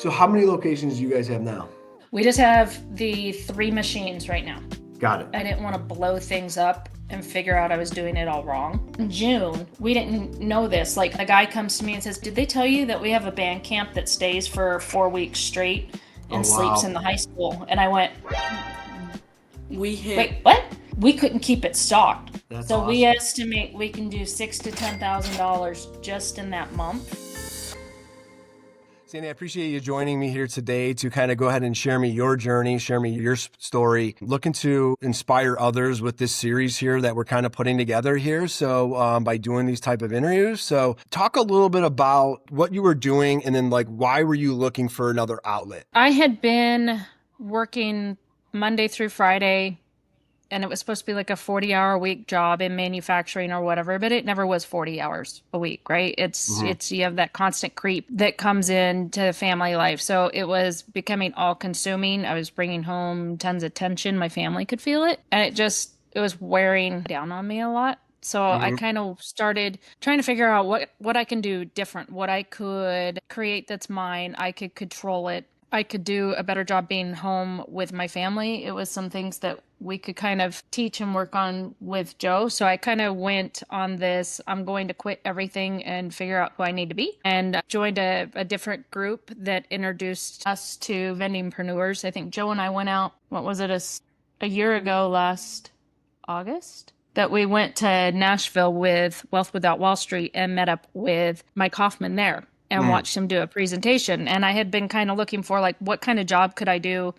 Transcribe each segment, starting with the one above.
So how many locations do you guys have now? We just have the 3 machines right now. Got it. I didn't want to blow things up and figure out I was doing it all wrong. In June, we didn't know this. Like, a guy comes to me and says, "Did they tell you that we have a band camp that stays for 4 weeks straight and sleeps in the high school?" And I went, We hit. "Wait, what?" We couldn't keep it stocked. That's So awesome. we estimate we can do $6,000 to $10,000 just in that month. Sandy, I appreciate you joining me here today to kind of go ahead and share me your journey, share me your story. Looking to inspire others with this series here that we're kind of putting together here. So by doing these type of interviews. So talk a little bit about what you were doing and then like why were you looking for another outlet? I had been working Monday through Friday, and it was supposed to be like a 40-hour a week job in manufacturing or whatever, but it never was 40 hours a week, right? It's you have that constant creep that comes into family life. So it was becoming all consuming. I was bringing home tons of tension. My family could feel it, and it was wearing down on me a lot. So I kind of started trying to figure out what I can do different, what I could create that's mine. I could control it. I could do a better job being home with my family. It was some things that we could kind of teach and work on with Joe. So I kind of went on this, I'm going to quit everything and figure out who I need to be, and joined a different group that introduced us to vendingpreneurs. I think Joe and I went out, what was it, a year ago last August? That we went to Nashville with Wealth Without Wall Street and met up with Mike Hoffman there and watched him do a presentation. And I had been kind of looking for like, what kind of job could I do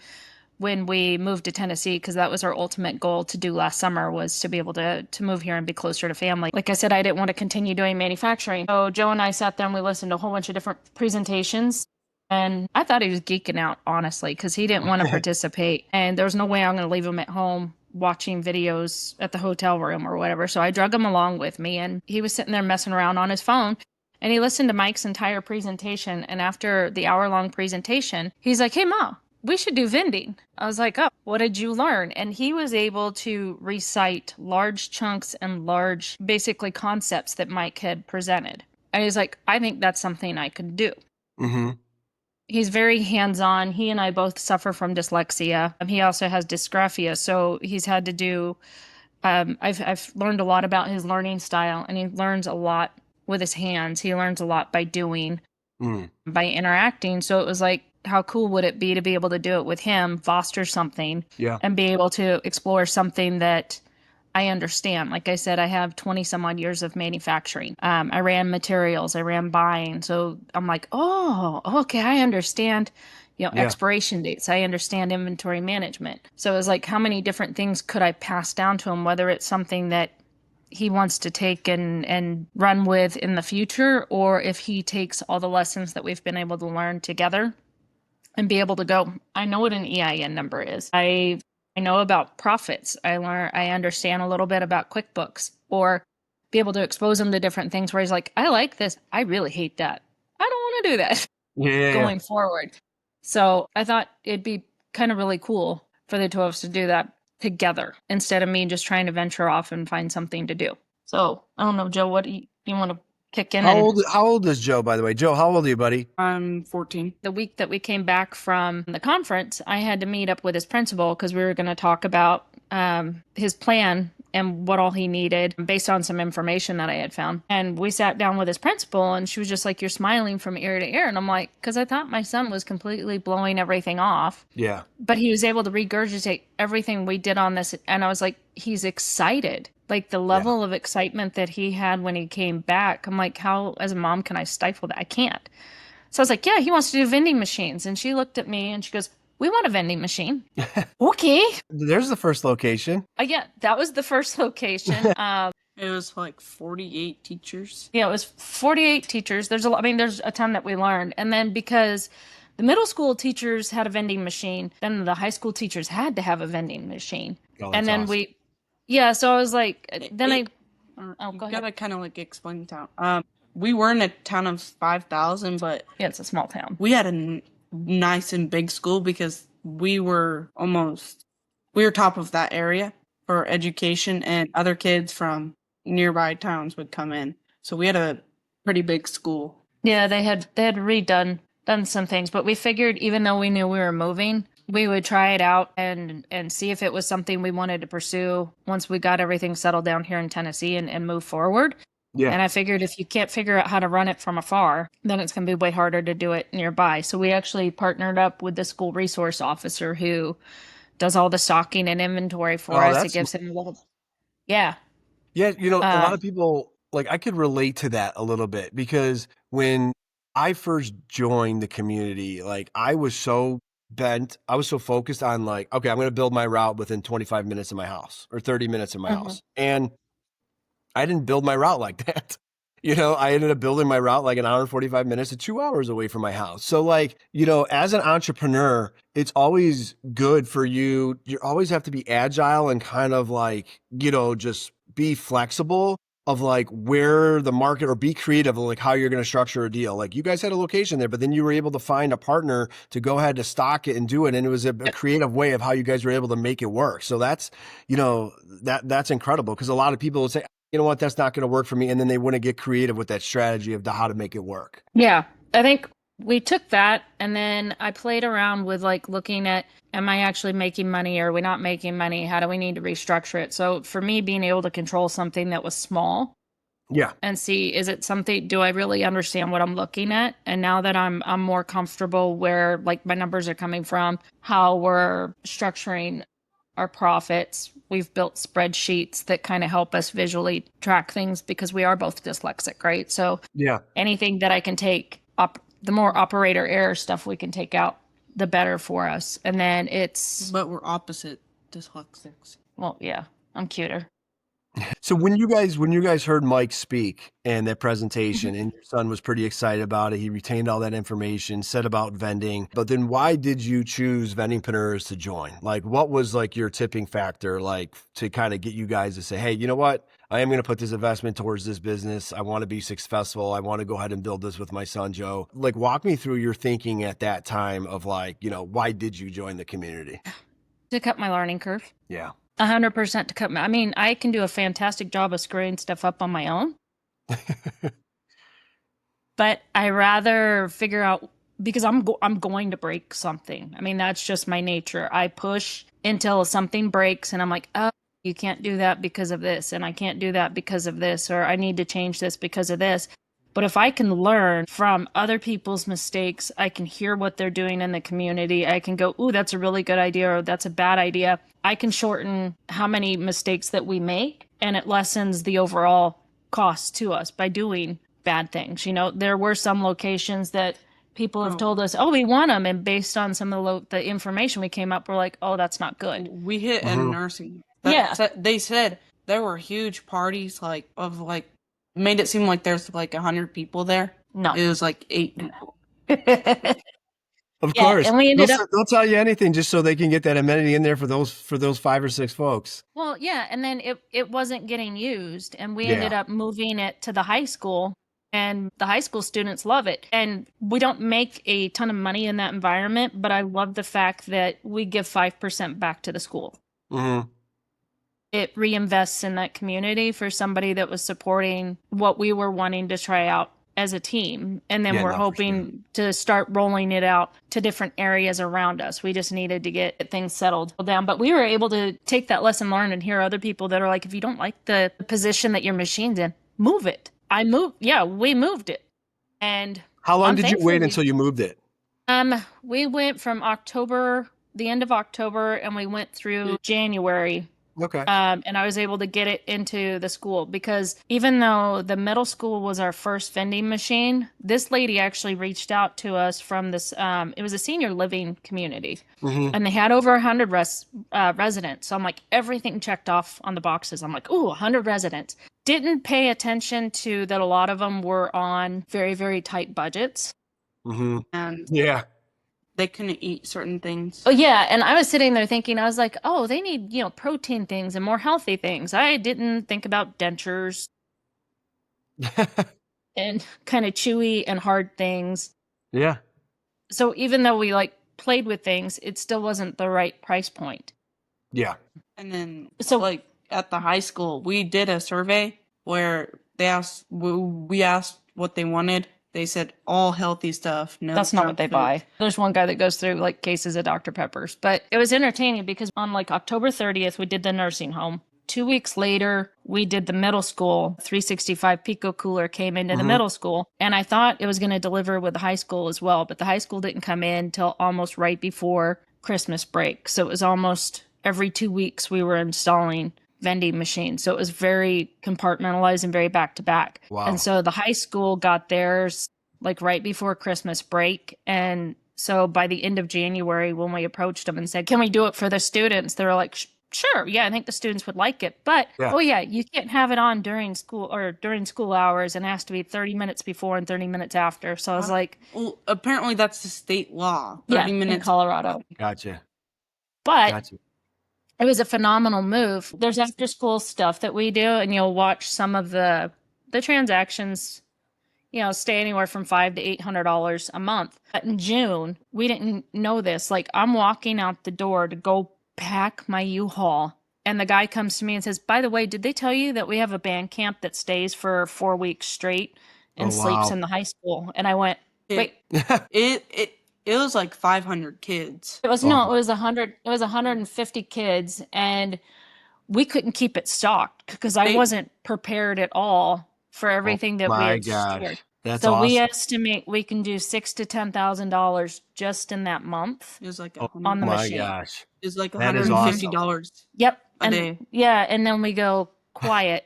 when we moved to Tennessee? Because that was our ultimate goal to do last summer, was to be able to move here and be closer to family. Like I said, I didn't want to continue doing manufacturing. So Joe and I sat there and we listened to a whole bunch of different presentations. And I thought he was geeking out, honestly, because he didn't want to participate. And there was no way I'm going to leave him at home watching videos at the hotel room or whatever. So I drug him along with me, and he was sitting there messing around on his phone. And he listened to Mike's entire presentation. And after the hour-long presentation, he's like, "Hey, Ma, we should do vending." I was like, "Oh, what did you learn?" And he was able to recite large chunks and large, basically, concepts that Mike had presented. And he's like, "I think that's something I could do." Mm-hmm. He's very hands-on. He and I both suffer from dyslexia. He also has dysgraphia, so he's had to do. I've learned a lot about his learning style, and he learns a lot with his hands. He learns a lot by doing, by interacting. So it was like, how cool would it be to be able to do it with him, foster something, and be able to explore something that I understand. Like I said, I have 20 some odd years of manufacturing. I ran materials, I ran buying. So I'm like, oh, okay, I understand, expiration dates. I understand inventory management. So it was like, how many different things could I pass down to him, whether it's something that he wants to take and run with in the future, or if he takes all the lessons that we've been able to learn together and be able to go, I know what an EIN number is. I know about profits. I understand a little bit about QuickBooks, or be able to expose him to different things where he's like, I like this. I really hate that. I don't want to do that going forward. So I thought it'd be kind of really cool for the two of us to do that together instead of me just trying to venture off and find something to do. So I don't know, Joe, what do you want to kick in? How old is Joe, by the way? Joe, how old are you, buddy? I'm 14. The week that we came back from the conference, I had to meet up with his principal because we were going to talk about his plan and what all he needed based on some information that I had found. And we sat down with his principal, and she was just like, "You're smiling from ear to ear." And I'm like, because I thought my son was completely blowing everything off. Yeah. But he was able to regurgitate everything we did on this. And I was like, he's excited. Like the level of excitement that he had when he came back. I'm like, how, as a mom, can I stifle that? I can't. So I was like, yeah, he wants to do vending machines. And she looked at me and she goes, "We want a vending machine." Okay. There's the first location. Yeah, that was the first location. It was like 48 teachers. Yeah, it was 48 teachers. There's a lot. I mean, there's a ton that we learned. And then because the middle school teachers had a vending machine, then the high school teachers had to have a vending machine. Oh, and then awesome. so I was like, go You ahead. gotta kind of like explain town. We were in a town of 5,000, but Yeah, it's a small town. we had a nice and big school because we were top of that area for education, and other kids from nearby towns would come in. So we had a pretty big school. Yeah, they had redone done some things, but we figured even though we knew we were moving, we would try it out and see if it was something we wanted to pursue once we got everything settled down here in Tennessee and move forward. Yeah. And I figured if you can't figure out how to run it from afar, then it's going to be way harder to do it nearby. So we actually partnered up with the school resource officer who does all the stocking and inventory for Oh, us. It that's gives him a little, yeah. yeah. A lot Um, of people like I could relate to that a little bit because when I first joined the community, like I was so bent, I was so focused on like, okay, I'm going to build my route within 25 minutes of my house or 30 minutes of my mhm. house. And I didn't build my route like that. I ended up building my route like an hour and 45 minutes to 2 hours away from my house. So like, as an entrepreneur, it's always good for you. You always have to be agile and kind of like, just be flexible of like where the market or be creative of like how you're going to structure a deal. Like you guys had a location there, but then you were able to find a partner to go ahead to stock it and do it. And it was a creative way of how you guys were able to make it work. So that's, that's incredible because a lot of people will say, you know what, that's not going to work for me. And then they want to get creative with that strategy of how to make it work. Yeah, I think we took that and then I played around with like looking at, am I actually making money? Or are we not making money? How do we need to restructure it? So for me, being able to control something that was small Yeah. and see, is it something, do I really understand what I'm looking at? And now that I'm more comfortable where like my numbers are coming from, how we're structuring our profits, we've built spreadsheets that kind of help us visually track things because we are both dyslexic, right? So Yeah. anything that I can take up, the more operator error stuff we can take out, the better for us. And then it's, But we're opposite dyslexics. well, yeah, I'm cuter. So when you guys heard Mike speak and that presentation and your son was pretty excited about it, he retained all that information, said about vending, but then why did you choose Vendingpreneurs to join? Like what was like your tipping factor, like to kind of get you guys to say, hey, you know what? I am going to put this investment towards this business. I want to be successful. I want to go ahead and build this with my son, Joe. Like walk me through your thinking at that time of like, why did you join the community? To cut my learning curve. Yeah. 100% to cut my, I mean, I can do a fantastic job of screwing stuff up on my own, but I rather figure out because I'm going to break something. I mean, that's just my nature. I push until something breaks and I'm like, "Oh, you can't do that because of this and I can't do that because of this or I need to change this because of this." But if I can learn from other people's mistakes, I can hear what they're doing in the community. I can go, "Ooh, that's a really good idea," or "That's a bad idea." I can shorten how many mistakes that we make and it lessens the overall cost to us by doing bad things. There were some locations that people have told us, "Oh, we want them," and based on some of the information we came up, we're like, "Oh, that's not good." We hit a Mhm. nursing. Yeah. They said there were huge parties made it seem like there's like 100 people there. No. It was like 8 people. Of Yeah, course. and we ended up, They'll tell you anything just so they can get that amenity in there for those 5 or 6 folks. well, yeah, and then it wasn't getting used, and we ended Yeah. up moving it to the high school, and the high school students love it. And we don't make a ton of money in that environment, but I love the fact that we give 5% back to the school. Hmm. It reinvests in that community for somebody that was supporting what we were wanting to try out as a team. And then Yeah, we're no, for sure. hoping to start rolling it out to different areas around us. We just needed to get things settled down. But we were able to take that lesson learned and hear other people that are like, if you don't like the position that your machine's in, move it. We moved it. And How long I'm did you thankful wait until you moved it? we went from October, the end of October, and we went through January. Okay. And I was able to get it into the school because even though the middle school was our first vending machine, this lady actually reached out to us from this. It was a senior living community, Hmm. and they had over 100 residents. So I'm like, everything checked off on the boxes. I'm like, ooh, 100 residents. Didn't pay attention to that. A lot of them were on very, very tight budgets. Hmm. And Yeah. they couldn't eat certain things. Oh yeah, and I was sitting there thinking, I was like, oh, they need, protein things and more healthy things. I didn't think about dentures and kind of chewy and hard things. Yeah. So even though we like played with things, it still wasn't the right price point. Yeah. And then, So like at the high school, we did a survey where we asked what they wanted, They said all healthy stuff. No That's not what junk they food. buy. There's one guy that goes through like cases of Dr. Peppers. But it was entertaining because on like October 30th, we did the nursing home. 2 weeks later, we did the middle school. 365 Pico Cooler came into the middle school. And I thought it was going to deliver with the high school as well. But the high school didn't come in until almost right before Christmas break. So it was almost every 2 weeks we were installing vending machines. So it was very compartmentalized and very back to back. Wow. And so the high school got theirs like right before Christmas break. And so by the end of January, when we approached them and said, can we do it for the students? They were like, sure. Yeah, I think the students would like it. But, Yeah. oh, yeah, you can't have it on during school hours, and it has to be 30 minutes before and 30 minutes after. So I was like, Well, apparently that's the state law. 30 yeah, in minutes. Colorado. Gotcha. But it was a phenomenal move. There's after school stuff that we do, and you'll watch some of the transactions, stay anywhere from $500 to $800 a month. But in June, we didn't know this. Like, I'm walking out the door to go pack my U-Haul, and the guy comes to me and says, by the way, did they tell you that we have a band camp that stays for 4 weeks straight and sleeps in the high school? And I went, wait. It was like 500 kids. It was 150 kids, and we couldn't keep it stocked because I wasn't prepared at all for everything that we had stored. That's so awesome. we estimate we can do $6,000 to $10,000 just in that month. It was like on the machine. Gosh. It was like That is $150. Yep. A day. Yeah, and then we go quiet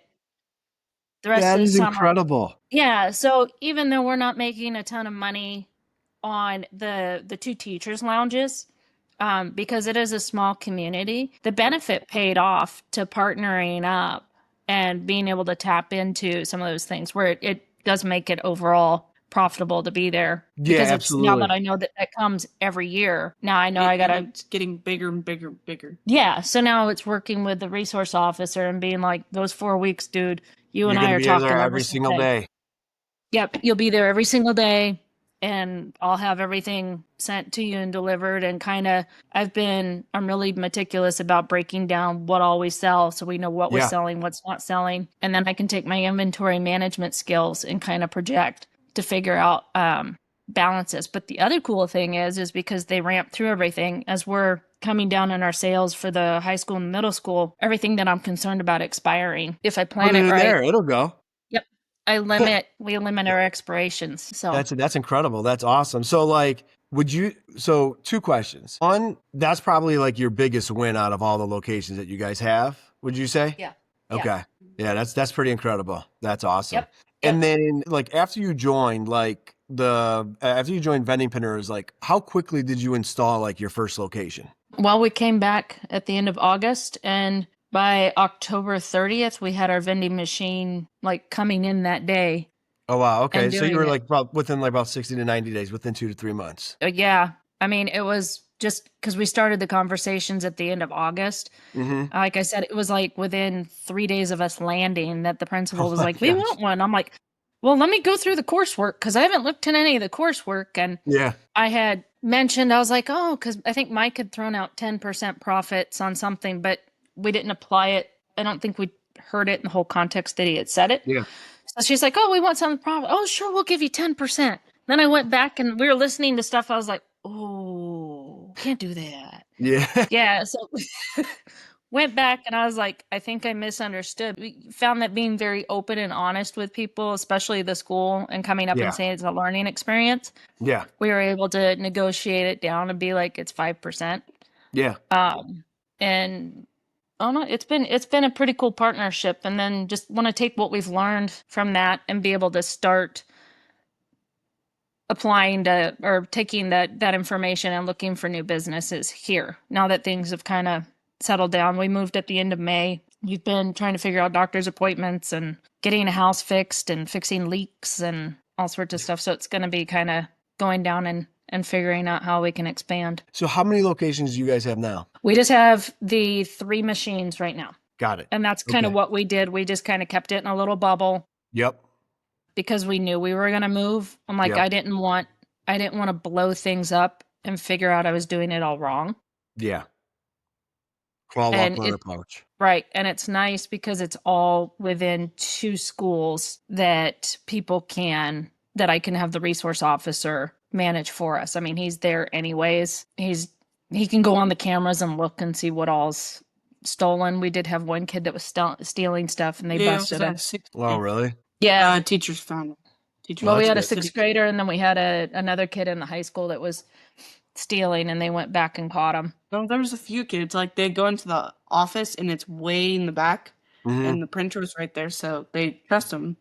the rest That of the is summer. incredible. Yeah, so even though we're not making a ton of money on the two teachers' lounges, because it is a small community, the benefit paid off to partnering up and being able to tap into some of those things where it does make it overall profitable to be there. Yeah, because absolutely. Now that I know that comes every year, now I know It's getting bigger and bigger and bigger. Yeah, so now it's working with the resource officer and being like, those 4 weeks, dude, You're and I are be talking there every single day. Yep, you'll be there every single day, and I'll have everything sent to you and delivered. And I'm really meticulous about breaking down what all we sell so we know what we're selling, what's not selling. And then I can take my inventory management skills and kind of project to figure out balances. But the other cool thing is because they ramp through everything as we're coming down in our sales for the high school and middle school, everything that I'm concerned about expiring. If I plan it right, it'll go. Yep. We limit our expirations. So that's incredible. That's awesome. So so 2 questions. One, that's probably like your biggest win out of all the locations that you guys have, would you say? Yeah. Okay. Yeah, that's pretty incredible. That's awesome. Yep. And then after you joined Vendingpreneurs, how quickly did you install your first location? Well, we came back at the end of August, and by October 30th, we had our vending machine coming in that day. Oh, wow. Okay. So you were within about 60 to 90 days, within 2 to 3 months. Yeah. I mean, it was just because we started the conversations at the end of August. Mm-hmm. Like I said, it was within 3 days of us landing that the principal was like, we want one. I'm like, well, let me go through the coursework because I haven't looked at any of the coursework. And I had mentioned, I was like, because I think Mike had thrown out 10% profits on something, but we didn't apply it. I don't think we heard it in the whole context that he had said it. Yeah. So she's like, we want some profit. Oh, sure, we'll give you 10%. Then I went back and we were listening to stuff. I was like, oh, can't do that. Yeah. Yeah. So went back and I was like, I think I misunderstood. We found that being very open and honest with people, especially the school, and coming up and saying it's a learning experience. Yeah. We were able to negotiate it down and be like, it's 5%. Yeah. And I don't know, it's been a pretty cool partnership. And then just want to take what we've learned from that and be able to start applying to or taking that information and looking for new businesses here. Now that things have kind of settled down, we moved at the end of May. You've been trying to figure out doctor's appointments and getting a house fixed and fixing leaks and all sorts of stuff. So it's going to be kind of going down and figuring out how we can expand. So how many locations do you guys have now? We just have the 3 machines right now. Got it. And that's kind of what we did. We just kind of kept it in a little bubble. Yep. Because we knew we were going to move. I'm like, I didn't want to blow things up and figure out I was doing it all wrong. Yeah. Crawl, walk, run, approach. Right. And it's nice because it's all within 2 schools that people can that I can have the resource officer manage for us. I mean, he's there anyways. He can go on the cameras and look and see what all's stolen. We did have one kid that was stealing stuff, and they Yeah, it was busted him. a sixth Oh, really? Yeah. teachers found it. Teachers Well, we that's had a good. sixth grader, and then we had another kid in the high school that was stealing, and they went back and caught him. No, there was a few kids. Like they go into the office and it's way in the back, Mm-hmm. and the printer's right there, so they trust them.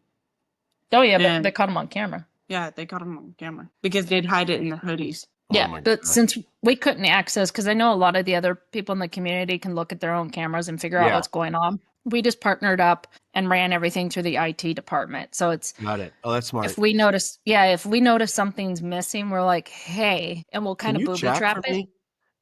Oh yeah, but And they caught him on camera. yeah, they got them on camera because they'd hide it in their hoodies. Oh Yeah, my but God. since we couldn't access, because I know a lot of the other people in the community can look at their own cameras and figure out Yeah. what's going on, we just partnered up and ran everything through the IT department. So it's Got it. Oh, that's smart. if we notice something's missing, we're like, hey, and we'll kind Can of you booby check trap for it. me?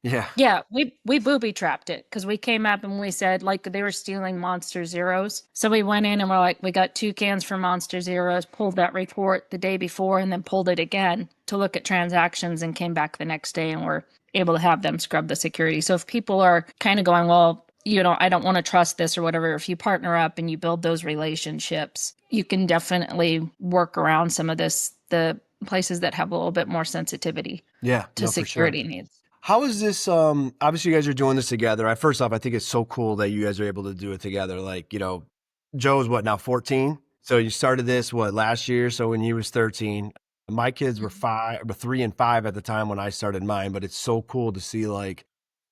Yeah. Yeah, we booby trapped it because we came up and we said like they were stealing Monster Zeros. So we went in and we're like, we got 2 cans for Monster Zeros, pulled that report the day before and then pulled it again to look at transactions and came back the next day and were able to have them scrub the security. So if people are kind of going, well, I don't want to trust this or whatever, if you partner up and you build those relationships, you can definitely work around some of the places that have a little bit more sensitivity Yeah. to No, for sure. security needs. How is this? Obviously, you guys are doing this together. First off, I think it's so cool that you guys are able to do it together. Like, Joe's what now, 14? So you started this last year? So when he was 13, my kids were 3 and 5 at the time when I started mine. But it's so cool to see like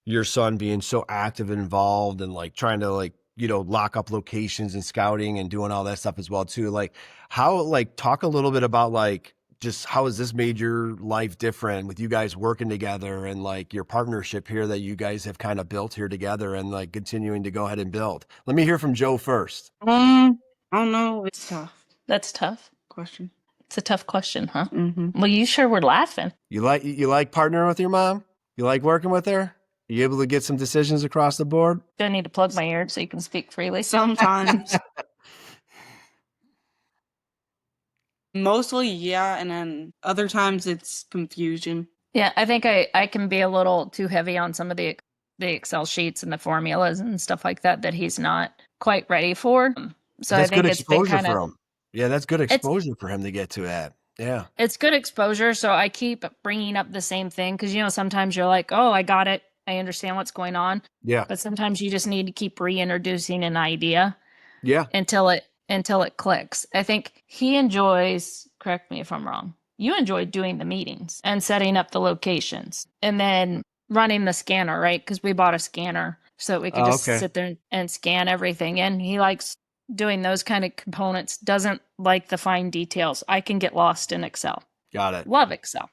your son being so active and involved and like trying to like lock up locations and scouting and doing all that stuff as well too. Like talk a little bit about like just how has this made your life different with you guys working together and like your partnership here that you guys have kind of built here together and like continuing to go ahead and build. Let me hear from Joe first. I don't know. It's tough That's tough. question. It's a tough question, huh? Mm-hmm. Well, you sure were laughing. You like partnering with your mom? You like working with her? Are you able to get some decisions across the board? Do I need to plug my ears so you can speak freely? Sometimes. Mostly, yeah, and then other times it's confusion. Yeah, I think I can be a little too heavy on some of the Excel sheets and the formulas and stuff like that he's not quite ready for. So That's I think good it's been exposure kind for of him. Yeah, that's good exposure for him to get to that. Yeah. it's good exposure. So I keep bringing up the same thing because sometimes you're like, oh, I got it, I understand what's going on, Yeah. but sometimes you just need to keep reintroducing an idea. Yeah. until it clicks. I think he enjoys, correct me if I'm wrong, you enjoy doing the meetings and setting up the locations and then running the scanner, right? Because we bought a scanner so that we could Oh, just okay. sit there and scan everything. And he likes doing those kind of components, doesn't like the fine details. I can get lost in Excel. Got it. Love Excel.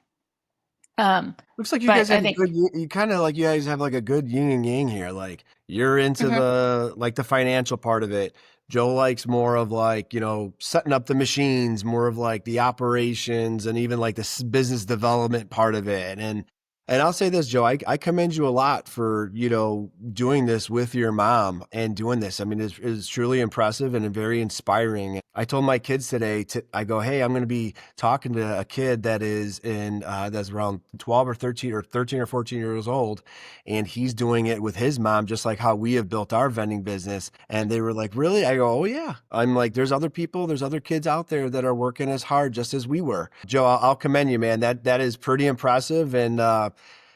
Looks like you But guys I have a think good, you kind of like you guys have like a good yin and yang here. Like you're into Mhm. the financial part of it. Joe likes more of like, setting up the machines, more of like the operations and even like the business development part of it. And I'll say this, Joe, I commend you a lot for, doing this with your mom and doing this. I mean, it's truly impressive and very inspiring. I told my kids today, I go, hey, I'm going to be talking to a kid that is that's around 12 or 13 or 14 years old. And he's doing it with his mom, just like how we have built our vending business. And they were like, really? I go, oh yeah. I'm like, there's other kids out there that are working as hard just as we were. Joe, I'll commend you, man. That is pretty impressive. And,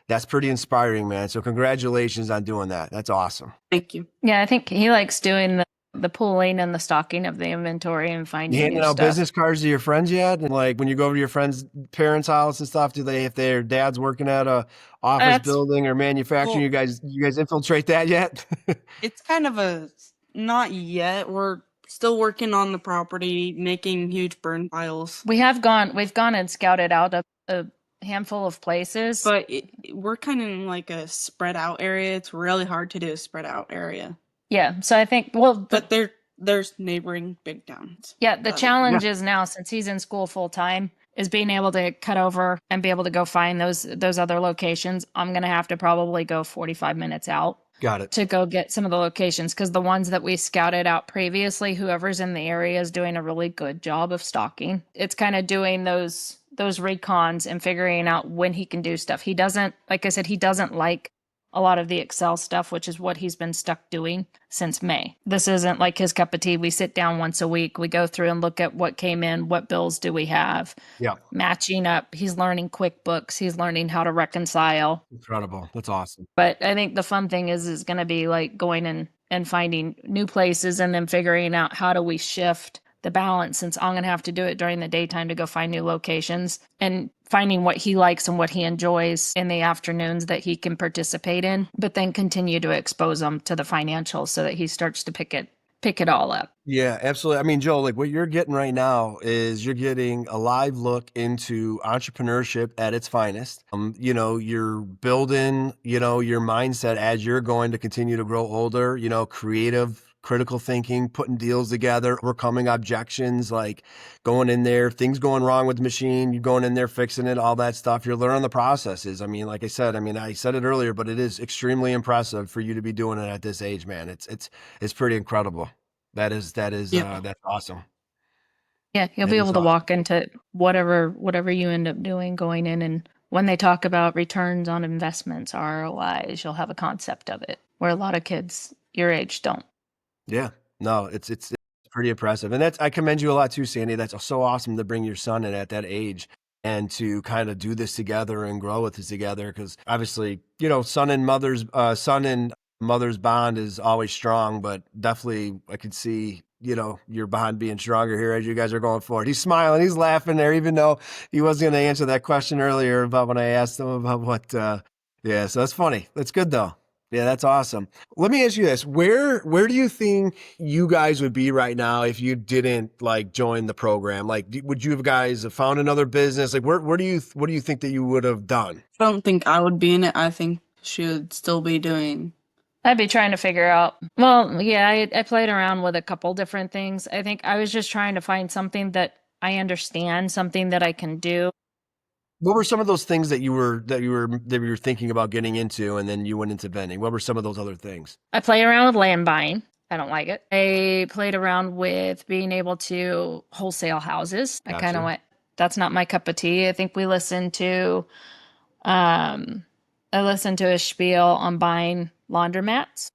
that's pretty inspiring, man. So congratulations on doing that. That's awesome. Thank you. Yeah, I think he likes doing the pooling and the stocking of the inventory and You finding handing new out stuff. business cards to your friends yet? And like when you go over to your friends' parents' house and stuff, if their dad's working at a office That's building or manufacturing, Well, you guys infiltrate that yet? it's kind of not yet. We're still working on the property, making huge burn piles. we've gone and scouted out a handful of places. But we're kind of in like a spread out area. It's really hard to do a spread out area. Yeah, so I think But there's neighboring big towns. the Other challenge is now since he's in school full time is being able to cut over and be able to go find those other locations. I'm gonna have to probably go 45 minutes out Got it. to go get some of the locations because the ones that we scouted out previously, whoever's in the area is doing a really good job of stocking. It's kind of doing those recons and figuring out when he can do stuff. He doesn't, like I said, he doesn't like a lot of the Excel stuff, which is what he's been stuck doing since May. This isn't like his cup of tea. We sit down once a week. We go through and look at what came in, what bills do we have, Yeah. matching up. He's learning QuickBooks. He's learning how to reconcile. Incredible. That's awesome. But I think the fun thing is going to be like going and finding new places and then figuring out how do we shift the balance, since I'm going to have to do it during the daytime to go find new locations, and finding what he likes and what he enjoys in the afternoons that he can participate in, but then continue to expose him to the financials so that he starts to pick it all up. Yeah, absolutely. I mean, Joe, like what you're getting right now is you're getting a live look into entrepreneurship at its finest. You're building, your mindset as you're going to continue to grow older, creative, critical thinking, putting deals together, overcoming objections, like going in there, things going wrong with the machine, you going in there, fixing it, all that stuff. You're learning the processes. I mean, like I said, I said it earlier, but it is extremely impressive for you to be doing it at this age, man. It's pretty incredible. Yeah. That's awesome. Yeah, you'll That be is able to awesome. walk into whatever you end up doing, going in, and when they talk about returns on investments, ROIs, you'll have a concept of it, where a lot of kids your age don't. Yeah. No, it's pretty impressive. And I commend you a lot too, Sandy. That's so awesome to bring your son in at that age and to kind of do this together and grow with this together. Cause obviously, son and mother's bond is always strong, but definitely I could see, your bond being stronger here as you guys are going forward. He's smiling, he's laughing there, even though he wasn't going to answer that question earlier about when I asked him about yeah, so that's funny. That's good though. Yeah, that's awesome. Let me ask you this. Where do you think you guys would be right now if you didn't like join the program? Like, would you have guys have found another business? Like, what do you think that you would have done? I don't think I would be in it. I think she would still be doing. I'd be trying to figure out. Well, yeah, I played around with a couple different things. I think I was just trying to find something that I understand, something that I can do. What were some of those things that you were thinking about getting into, and then you went into vending? What were some of those other things? I play around with land buying. I don't like it. I played around with being able to wholesale houses. I kind of Gotcha. went, that's not my cup of tea. I think um, I listened to a spiel on buying laundromats.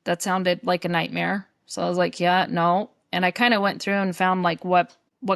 That sounded like a nightmare. So I was like, yeah, no. And I kind of went through and found like what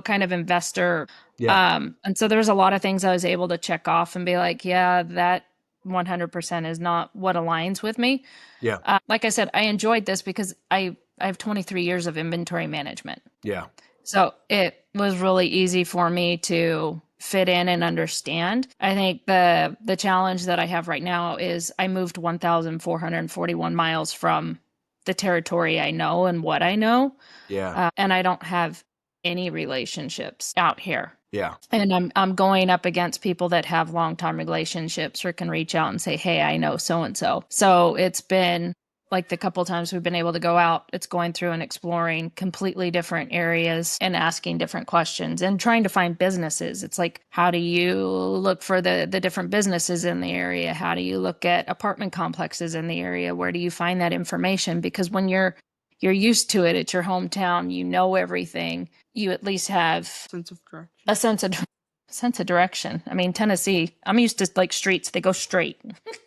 kind of investor. Yeah. And so there's a lot of things I was able to check off and be like, yeah, that 100% is not what aligns with me. Yeah. Like I said, I enjoyed this because I have 23 years of inventory management. Yeah. So it was really easy for me to fit in and understand. I think the challenge that I have right now is I moved 1,441 miles from the territory I know and what I know, Yeah. and I don't have any relationships out here. Yeah. And I'm going up against people that have long-term relationships or can reach out and say, "Hey, I know so and so." So it's been like the couple times we've been able to go out, it's going through and exploring completely different areas and asking different questions and trying to find businesses. It's like, how do you look for the different businesses in the area? How do you look at apartment complexes in the area? Where do you find that information? Because when you're used to it, it's your hometown, you know everything, you at least have Sense of direction. a sense of direction. I mean, Tennessee, I'm used to like streets, they go straight.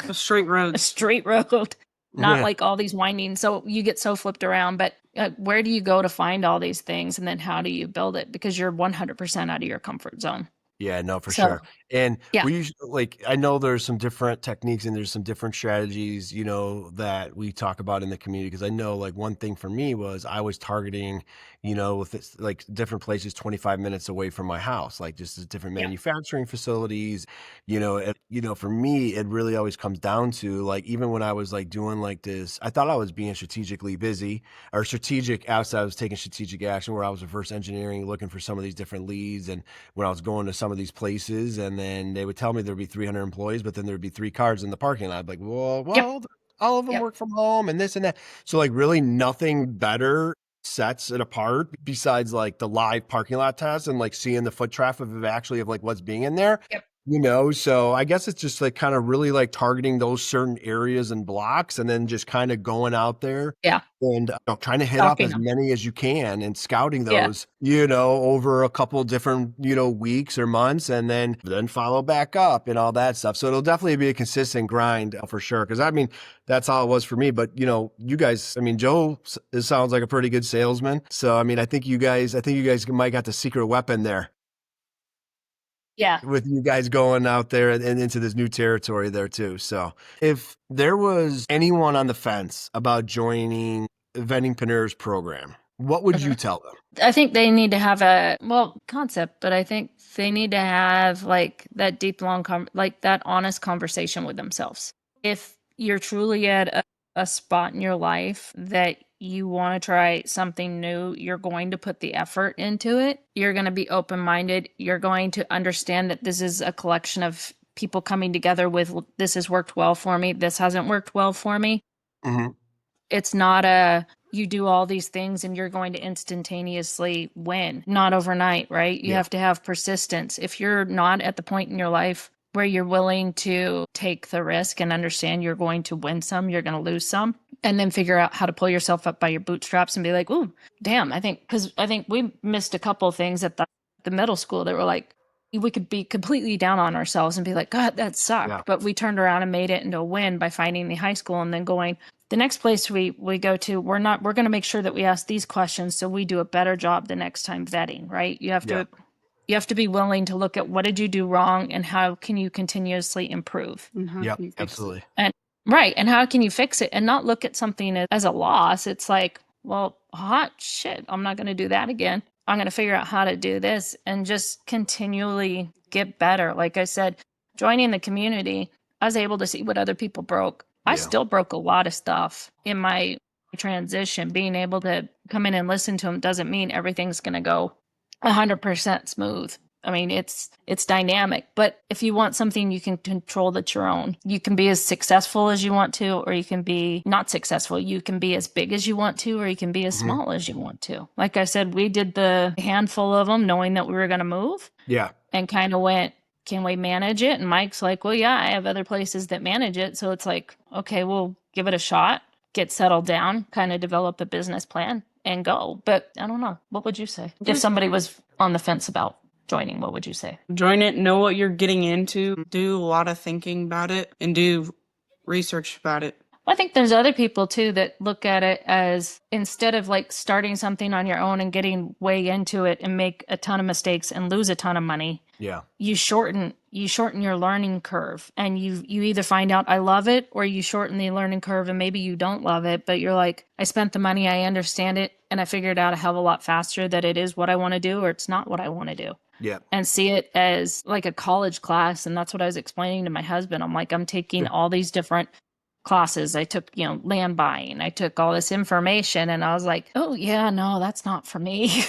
A straight road. A straight road, not Yeah. like all these winding. So you get so flipped around. But where do you go to find all these things? And then how do you build it? Because you're 100% out of your comfort zone. Yeah, no, for So, sure. And yeah. I know there's some different techniques and there's some different strategies, that we talk about in the community. Cause I know like one thing for me was I was targeting, with this, like different places 25 minutes away from my house, like just as different Yeah. manufacturing facilities, for me, it really always comes down to like, even when I was like doing like this, I thought I was being strategically busy or strategic outside. I was taking strategic action where I was reverse engineering, looking for some of these different leads. And when I was going to some of these places, and then they would tell me there'd be 300 employees, but then there'd be 3 cars in the parking lot. I'd be like, Yep. well, all of them Yep. work from home and this and that. So like really nothing better sets it apart besides like the live parking lot test and like seeing the foot traffic of like what's being in there. Yep. So I guess it's just like kind of really like targeting those certain areas and blocks and then just kind of going out there Yeah. and trying to hit up Stalking as them. many as you can and scouting Yeah. those, over a couple different, weeks or months and then follow back up and all that stuff. So it'll definitely be a consistent grind for sure. Cause I mean, that's how it was for me. But you guys, I mean, Joe sounds like a pretty good salesman. So I mean, I think you guys might got the secret weapon there Yeah. with you guys going out there and into this new territory there too. So if there was anyone on the fence about joining Vendingpreneurs program, what would you Mhm. tell them? I think they need to have a concept, but I think they need to have like that deep, long, like that honest conversation with themselves. If you're truly at a spot in your life that you want to try something new, you're going to put the effort into it. You're going to be open minded. You're going to understand that this is a collection of people coming together with this has worked well for me, this hasn't worked well for me. Hmm. It's not a you do all these things and you're going to instantaneously win. Not overnight, right? You Yeah. have to have persistence. If you're not at the point in your life where you're willing to take the risk and understand you're going to win some, you're going to lose some, and then figure out how to pull yourself up by your bootstraps and be like, "Ooh, damn, because I think we missed a couple of things at the middle school that were like we could be completely down on ourselves and be like, God, that Yeah. sucked. But we turned around and made it into a win by finding the high school and then going, the next place we go to, we're going to make sure that we ask these questions so we do a better job the next time vetting, right? Yeah. You have to be willing to look at what did you do wrong and how can you continuously improve. And how Yep. can you fix it? Absolutely. And right, and how can you fix it and not look at something as a loss. It's like, well, hot shit, I'm not going to do that again. I'm going to figure out how to do this and just continually get better. Like I said, joining the community, I was able to see what other people broke. I Yeah. still broke a lot of stuff in my transition. Being able to come in and listen to them doesn't mean everything's going to go 100% smooth. I mean, it's dynamic, but if you want something you can control that's your own, you can be as successful as you want to, or you can be not successful. You can be as big as you want to, or you can be as Hmm. small as you want to. Like I said, we did the handful of them knowing that we were going to move Yeah. and kind of went, can we manage it? And Mike's like, well, yeah, I have other places that manage it. So it's like, okay, we'll give it a shot, get settled down, kind of develop a business plan and go. But I don't know. What would you say? If somebody was on the fence about joining, what would you say? Join it, know what you're getting into, do a lot of thinking about it, and do research about it. I think there's other people too that look at it as instead of like starting something on your own and getting way into it and make a ton of mistakes and lose a ton of money, Yeah. you shorten your learning curve and you either find out I love it or you shorten the learning curve and maybe you don't love it, but you're like, I spent the money, I understand it, and I figured out a hell of a lot faster that it is what I want to do or it's not what I want to do. Yeah. And see it as like a college class. And that's what I was explaining to my husband. I'm like, I'm taking all these different classes. I took, land buying. I took all this information and I was like, oh yeah, no, that's not for me.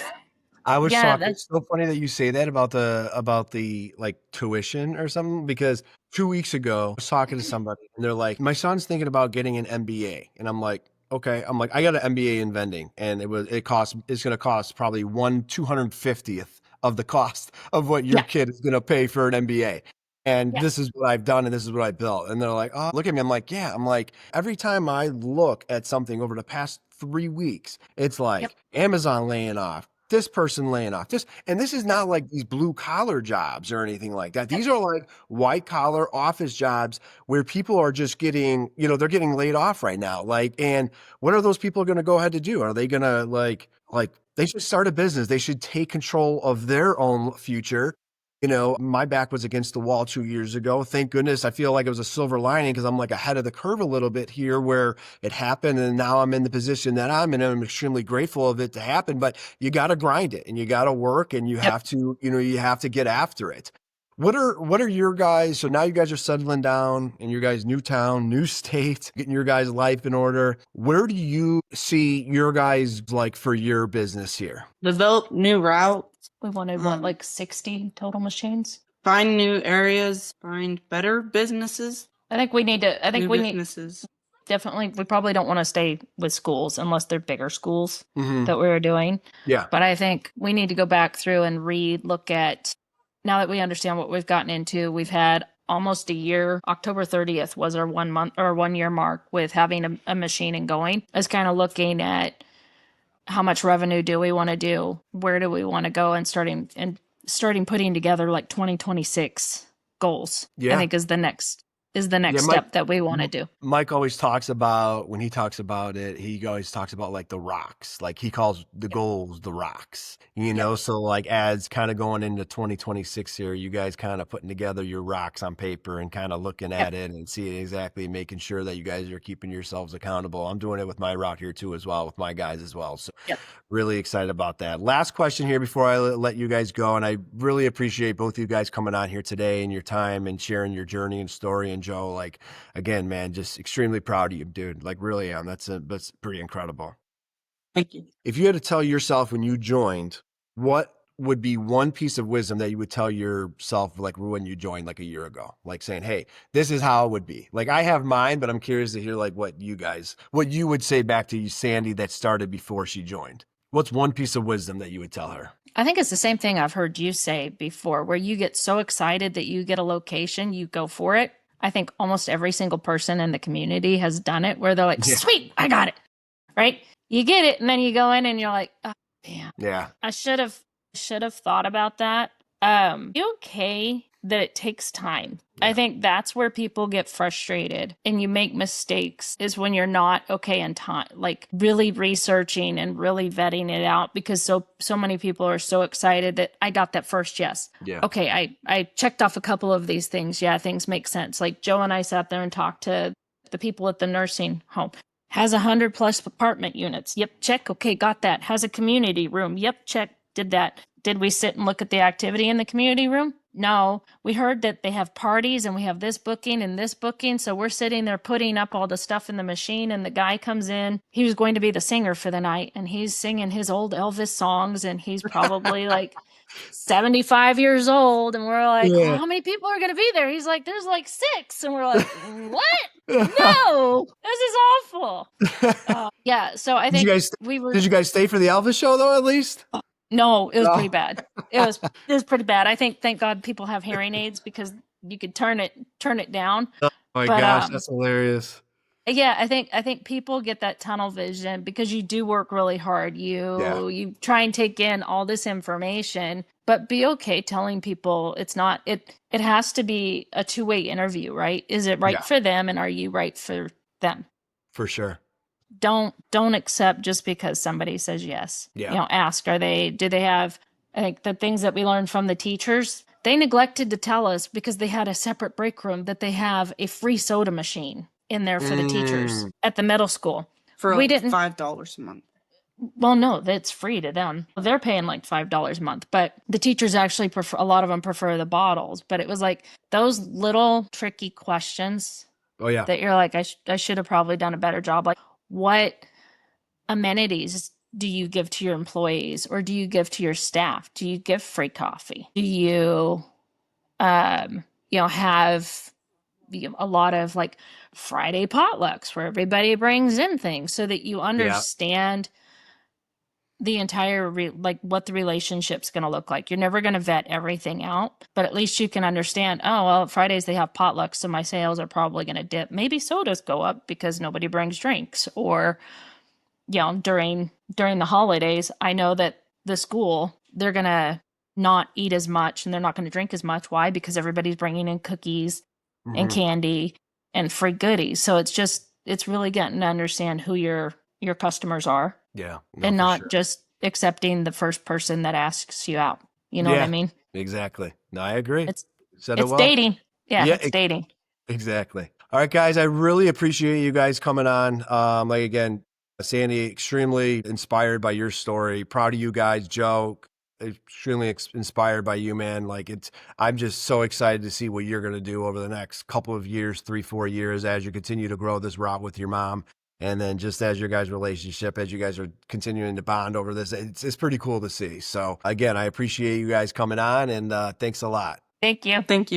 I was Yeah, talking. that's It's so funny that you say that about the like tuition or something because 2 weeks ago I was talking to somebody and they're like, my son's thinking about getting an MBA, and I'm like, okay. I'm like, I got an MBA in vending, and it's going to cost probably 250th of the cost of what your yeah, kid is going to pay for an MBA. And yeah, this is what I've done, and this is what I built. And they're like, oh, look at me. I'm like, yeah. I'm like, every time I look at something over the past 3 weeks, it's yep, like Amazon laying off, this person laying off, and this is yep, not like these blue collar jobs or anything like that. yep, These are like white collar office jobs where people are just getting, they're getting laid off right now. Like, and what are those people going to go ahead to do? Are they going to like they should start a business? They should take control of their own future. My back was against the wall 2 years ago. Thank goodness. I feel like it was a silver lining because I'm like ahead of the curve a little bit here where it happened. And now I'm in the position that I'm in. And I'm extremely grateful of it to happen, but you got to grind it and you got to work and you yep. have to, you have to get after it. What are your guys? So now you guys are settling down in your guys' new town, new state, getting your guys' life in order. Where do you see your guys like for your business here? Develop new routes, We wanted like 60 total machines. find new areas, find better businesses, I think new we need businesses. definitely, we probably don't want to stay with schools unless they're bigger schools Hmm. that we were doing. Yeah. But I think we need to go back through and look at now that we understand what we've gotten into, we've had almost a year. October 30th was our 1 month or 1 year mark with having a machine and going. I was kind of looking at how much revenue do we want to do? Where do we want to go? And starting putting together like 2026 goals. I Yeah. think is the next Yeah, step that we want to do. Mike always talks about, when he talks about it, he always talks about like the rocks. Like he calls the goals the rocks, you know? So like as kind of going into 2026 here, you guys kind of putting together your rocks on paper and kind of looking at it and seeing exactly, making sure that you guys are keeping yourselves accountable. I'm doing it with my rock here too as well, with my guys as well. So really excited about that. Last question here before I let you guys go. And I really appreciate both of you guys coming on here today and your time and sharing your journey and story. And Joe, like, again, man, just extremely proud of you, dude. Like, really am. That's pretty incredible. Thank you. If you had to tell yourself when you joined, what would be one piece of wisdom that you would tell yourself, like when you joined like a year ago, like saying, hey, this is how it would be? Like I have mine, but I'm curious to hear like what you would say back to you, Sandy, that started before she joined. What's one piece of wisdom that you would tell her? I think it's the same thing I've heard you say before, where you get so excited that you get a location, you go for it. I think almost every single person in the community has done it where they're like, sweet, I got it. Right? You get it. And then you go in and you're like, oh, damn. Yeah. I should have thought about that. Be okay that it takes time. I think that's where people get frustrated and you make mistakes is when you're not okay in time, like really researching and really vetting it out, because so many people are so excited that I got that first yes. Yeah. Okay, I checked off a couple of these things. Yeah, things make sense. Like Joe and I sat there and talked to the people at the nursing home. Has 100+ apartment units. Yep, check. Okay, got that. Has a community room. Yep, check. Did that. Did we sit and look at the activity in the community room? No. We heard that they have parties and we have this booking and this booking. So we're sitting there putting up all the stuff in the machine, and the guy comes in. He was going to be the singer for the night, and he's singing his old Elvis songs, and he's probably like 75 years old. And we're like, well, how many people are going to be there? He's like, there's like 6. And we're like, what? No, this is awful. Yeah. So I think Did you guys stay for the Elvis show though, at least? No, it was pretty bad. It was pretty bad. I think, thank God people have hearing aids because you could turn it down. Oh my gosh, that's hilarious. Yeah, I think people get that tunnel vision because you do work really hard. You try and take in all this information, but be okay telling people it's not it has to be a two-way interview, right? Is it right for them, and are you right for them? For sure. Don't accept just because somebody says yes. Yeah. Ask, do they have, I think the things that we learned from the teachers, they neglected to tell us because they had a separate break room that they have a free soda machine in there for the teachers at the middle school. For like $5 a month. Well, no, that's free to them. They're paying like $5 a month, but the teachers actually a lot of them prefer the bottles. But it was like those little tricky questions. Oh yeah. That you're like, I should have probably done a better job. Like, what amenities do you give to your employees, or do you give to your staff? Do you give free coffee? Do you, have a lot of like Friday potlucks where everybody brings in things so that you understand the entire, what the relationship's going to look like. You're never going to vet everything out, but at least you can understand, oh, well, Fridays they have potlucks, so my sales are probably going to dip. Maybe sodas go up because nobody brings drinks. Or, during the holidays, I know that the school, they're going to not eat as much and they're not going to drink as much. Why? Because everybody's bringing in cookies and candy and free goodies. So it's really getting to understand who your customers are. Yeah. And not just accepting the first person that asks you out. You know what I mean? Exactly. No, I agree. It's well. dating. Yeah, it's dating. Exactly. All right, guys. I really appreciate you guys coming on. Again, Sandy, extremely inspired by your story. Proud of you guys. Joe, extremely inspired by you, man. I'm just so excited to see what you're going to do over the next couple of years, 3-4 years, as you continue to grow this route with your mom. And then just as your guys' relationship, as you guys are continuing to bond over this, it's pretty cool to see. So again, I appreciate you guys coming on, and thanks a lot. Thank you. Thank you.